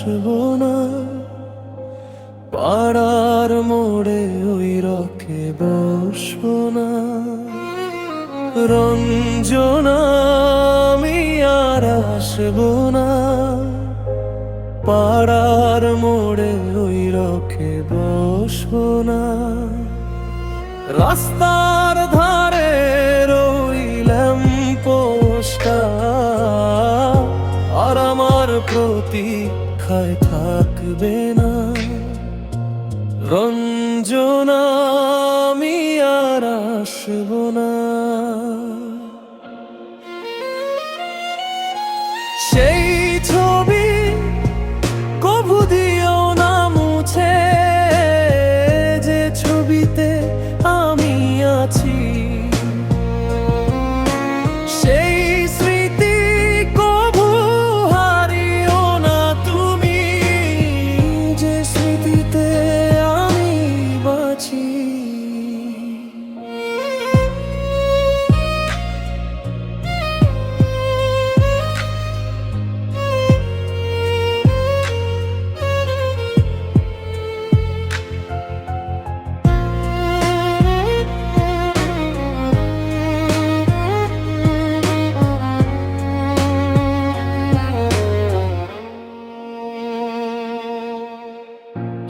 আসবো না, পাড়ার মোড়ে ওই রকে বসবো না। রঞ্জনা, আমি আর আসবো না, পাড়ার মোড়ে ওই রকে বসবো না। রাস্তার ধারে রইলাম পোস্টটা, আর আমার প্রতীক্ষায় থাকবে না। রঞ্জনা, আমি আর আসবো না। সেই ছবি কভু দিও না মুছে, যে ছবিতে আমি আছি। সেই স্মৃতি কভু হারিও না তুমি, যে স্মৃতিতে আমি বাঁচি।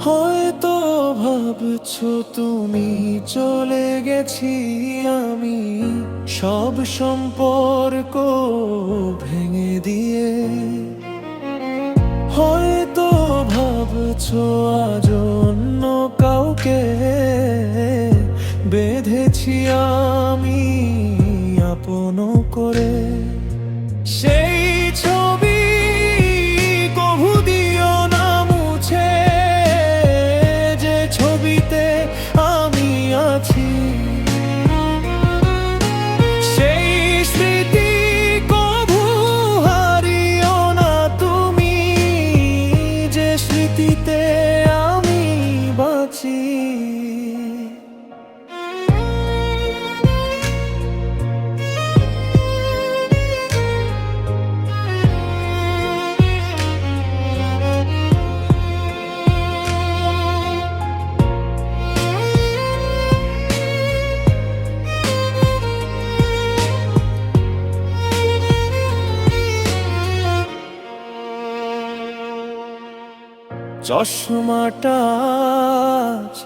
হয়তো ভাবছো তুমি চলে গেছি আমি, সব সম্পর্ক ভেঙে দিয়ে। হয়তো ভাবছো আজ অন্য কাউকে বেঁধেছি আমি আপন করে। সেই ছবি কভু দিও না মুছে, যে ছবিতে আমি আছি। সেই স্মৃতি কভু হারিও না তুমি, যে স্মৃতিতে আমি বাঁচি। চশমাটা আজ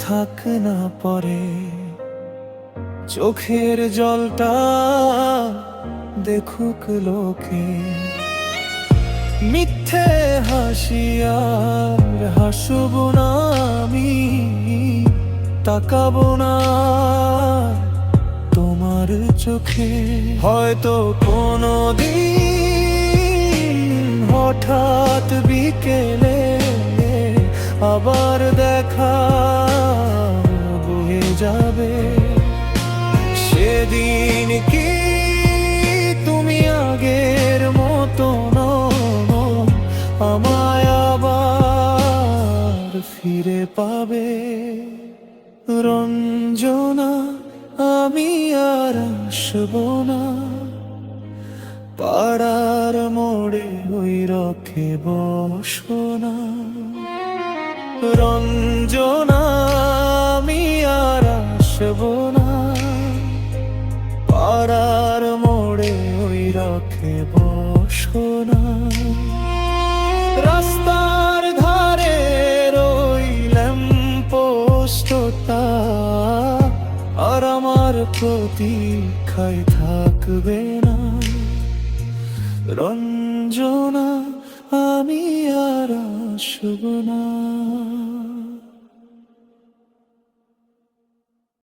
থাক না পরে, চোখের জলটা দেখুক লোকে। মিথ্যে হাসি আর হাসবো না আমি, তাকাবো না তোমার চোখে। হয়তো কোনোদিন হঠাৎ বিকেলে আবার দেখা হয়ে যাবে। সেদিন কি তুমি আগের মতো নও, আমায় আবার ফিরে পাবে। রঞ্জনা, আমি আর আসবো না, পাড়ার মোড়ে ওই রকে বসবো না। রঞ্জনা, আমি আর আসবো না, পাড়ার মোড়ে ওই রকে বসবো না। রাস্তার ধারে রইলাম পোস্টটা, আর আমার প্রতীক্ষায় থাকবে না। রঞ্জনা, আমি আর আসবো না।